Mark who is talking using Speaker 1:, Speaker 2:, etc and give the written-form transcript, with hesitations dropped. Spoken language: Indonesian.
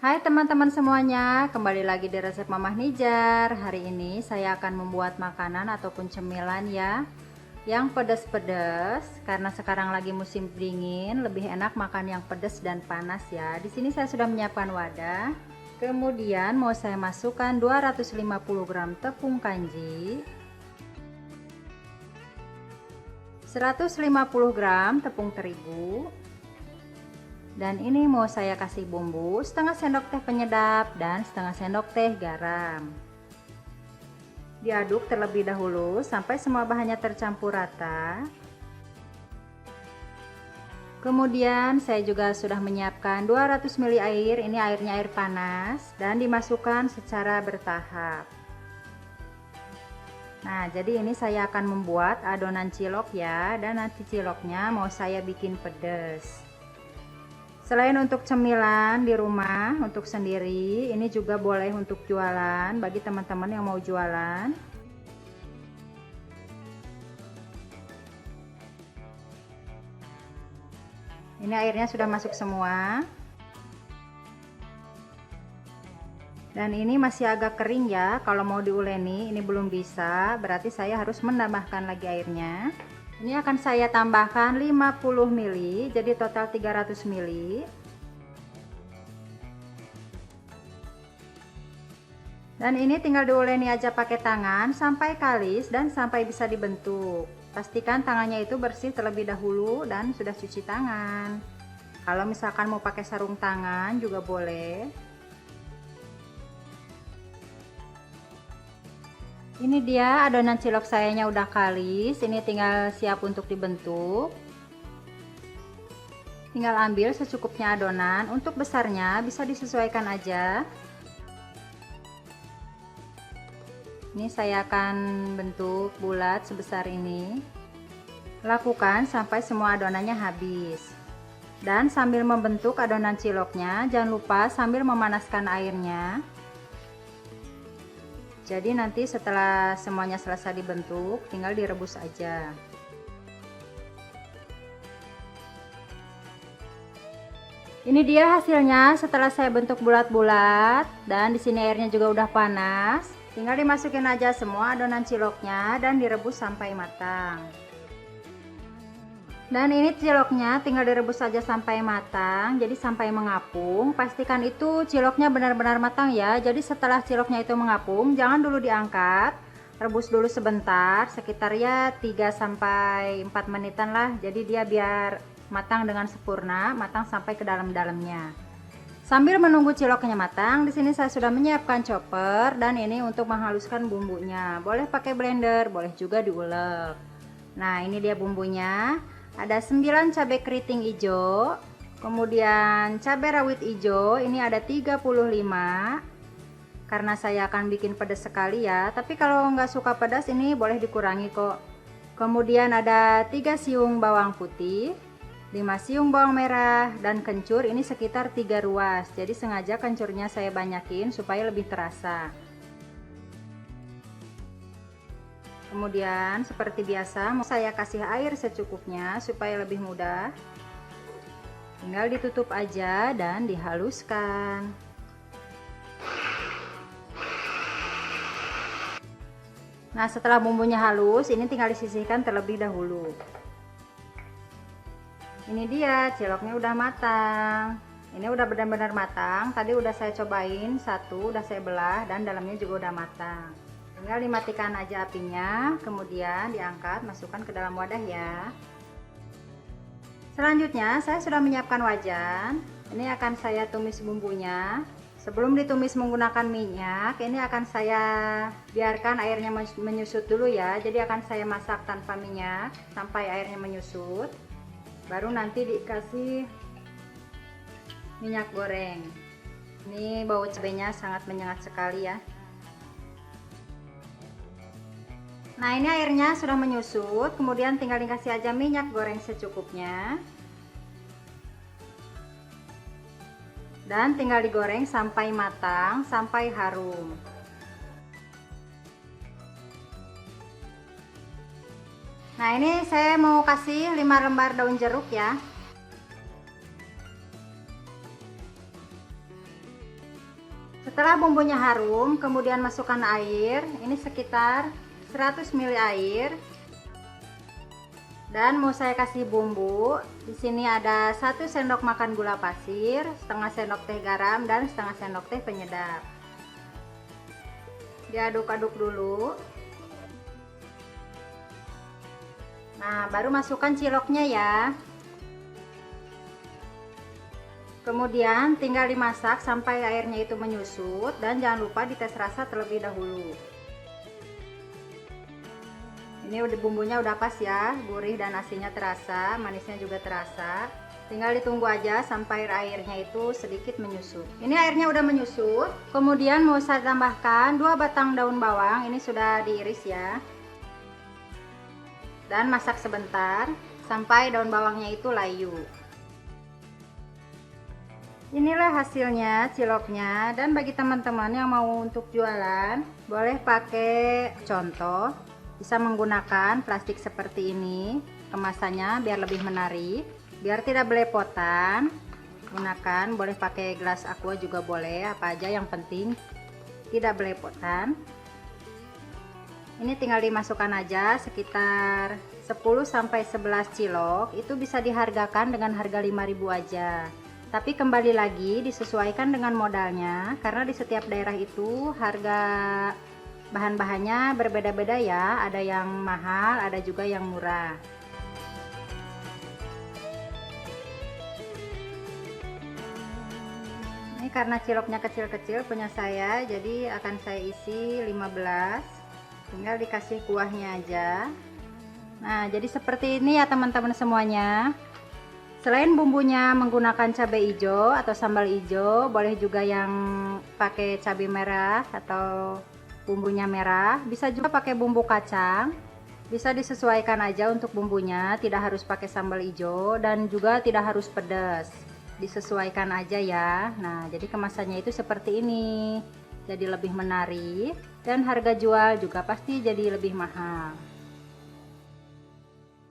Speaker 1: Hai teman-teman semuanya, kembali lagi di resep Mamah Nijar. Hari ini saya akan membuat makanan ataupun cemilan ya yang pedas-pedas, karena sekarang lagi musim dingin, lebih enak makan yang pedas dan panas ya. Di sini saya sudah menyiapkan wadah. Kemudian mau saya masukkan 250 gram tepung kanji, 150 gram tepung terigu, dan ini mau saya kasih bumbu setengah sendok teh penyedap dan setengah sendok teh garam. Diaduk terlebih dahulu sampai semua bahannya tercampur rata. Kemudian saya juga sudah menyiapkan 200 ml air, ini airnya air panas, dan dimasukkan secara bertahap. Nah, jadi ini saya akan membuat adonan cilok ya, dan nanti ciloknya mau saya bikin pedas. Selain untuk cemilan di rumah untuk sendiri, ini juga boleh untuk jualan bagi teman-teman yang mau jualan. Ini airnya sudah masuk semua. Dan ini masih agak kering ya, kalau mau diuleni ini belum bisa, berarti saya harus menambahkan lagi airnya. Ini akan saya tambahkan 50 ml, jadi total 300 ml. Dan ini tinggal diuleni aja pakai tangan sampai kalis dan sampai bisa dibentuk. Pastikan tangannya itu bersih terlebih dahulu dan sudah cuci tangan. Kalau misalkan mau pakai sarung tangan juga boleh. Ini dia adonan cilok sayanya udah kalis, ini tinggal siap untuk dibentuk. Tinggal ambil secukupnya adonan, untuk besarnya bisa disesuaikan aja. Ini saya akan bentuk bulat sebesar ini. Lakukan sampai semua adonannya habis. Dan sambil membentuk adonan ciloknya, jangan lupa sambil memanaskan airnya. Jadi nanti setelah semuanya selesai dibentuk, tinggal direbus aja. Ini dia hasilnya setelah saya bentuk bulat-bulat, dan di sini airnya juga udah panas. Tinggal dimasukin aja semua adonan ciloknya dan direbus sampai matang. Dan ini ciloknya tinggal direbus saja sampai matang, jadi sampai mengapung. Pastikan itu ciloknya benar-benar matang ya. Jadi setelah ciloknya itu mengapung, jangan dulu diangkat. Rebus dulu sebentar, sekitar ya 3 sampai 4 menitan lah. Jadi dia biar matang dengan sempurna, matang sampai ke dalam-dalamnya. Sambil menunggu ciloknya matang, di sini saya sudah menyiapkan chopper, dan ini untuk menghaluskan bumbunya. Boleh pakai blender, boleh juga diulek. Nah, ini dia bumbunya. Ada 9 cabai keriting hijau, kemudian cabai rawit hijau, ini ada 35, karena saya akan bikin pedas sekali ya, tapi kalau nggak suka pedas ini boleh dikurangi kok. Kemudian ada 3 siung bawang putih, 5 siung bawang merah, dan kencur ini sekitar 3 ruas, jadi sengaja kencurnya saya banyakin supaya lebih terasa. Kemudian seperti biasa mau saya kasih air secukupnya supaya lebih mudah. Tinggal ditutup aja dan dihaluskan. Nah, setelah bumbunya halus, ini tinggal disisihkan terlebih dahulu. Ini dia ciloknya udah matang. Ini udah benar-benar matang. Tadi udah saya cobain satu, udah saya belah, dan dalamnya juga udah matang. Tinggal dimatikan aja apinya, kemudian diangkat, masukkan ke dalam wadah ya. Selanjutnya saya sudah menyiapkan wajan. Ini akan saya tumis bumbunya. Sebelum ditumis menggunakan minyak, ini akan saya biarkan airnya menyusut dulu ya. Jadi akan saya masak tanpa minyak sampai airnya menyusut. Baru nanti dikasih minyak goreng. Ini bau cabenya sangat menyengat sekali ya. Nah, ini airnya sudah menyusut, kemudian tinggal dikasih aja minyak goreng secukupnya. Dan tinggal digoreng sampai matang, sampai harum. Nah, ini saya mau kasih 5 lembar daun jeruk ya. Setelah bumbunya harum, kemudian masukkan air. Ini sekitar 100 ml air. Dan mau saya kasih bumbu. Di sini ada 1 sendok makan gula pasir, setengah sendok teh garam, dan setengah sendok teh penyedap. Diaduk-aduk dulu. Nah, baru masukkan ciloknya ya. Kemudian tinggal dimasak sampai airnya itu menyusut, dan jangan lupa dites rasa terlebih dahulu. Ini udah bumbunya udah pas ya, gurih dan asinnya terasa, manisnya juga terasa. Tinggal ditunggu aja sampai airnya itu sedikit menyusut. Ini airnya udah menyusut. Kemudian mau saya tambahkan 2 batang daun bawang, ini sudah diiris ya. Dan masak sebentar sampai daun bawangnya itu layu. Inilah hasilnya ciloknya, dan bagi teman-teman yang mau untuk jualan boleh pakai contoh, bisa menggunakan plastik seperti ini kemasannya biar lebih menarik, biar tidak belepotan. Gunakan, boleh pakai gelas aqua juga boleh, apa aja yang penting tidak belepotan. Ini tinggal dimasukkan aja sekitar 10-11 cilok, itu bisa dihargakan dengan harga 5.000 aja. Tapi kembali lagi disesuaikan dengan modalnya, karena di setiap daerah itu harga bahan-bahannya berbeda-beda ya, ada yang mahal, ada juga yang murah. Ini karena ciloknya kecil-kecil punya saya, jadi akan saya isi 15, tinggal dikasih kuahnya aja. Nah, jadi seperti ini ya teman-teman semuanya. Selain bumbunya menggunakan cabai hijau atau sambal hijau, boleh juga yang pakai cabai merah atau bumbunya merah, bisa juga pakai bumbu kacang. Bisa disesuaikan aja untuk bumbunya, tidak harus pakai sambal hijau dan juga tidak harus pedas. Disesuaikan aja ya. Nah, jadi kemasannya itu seperti ini. Jadi lebih menarik dan harga jual juga pasti jadi lebih mahal.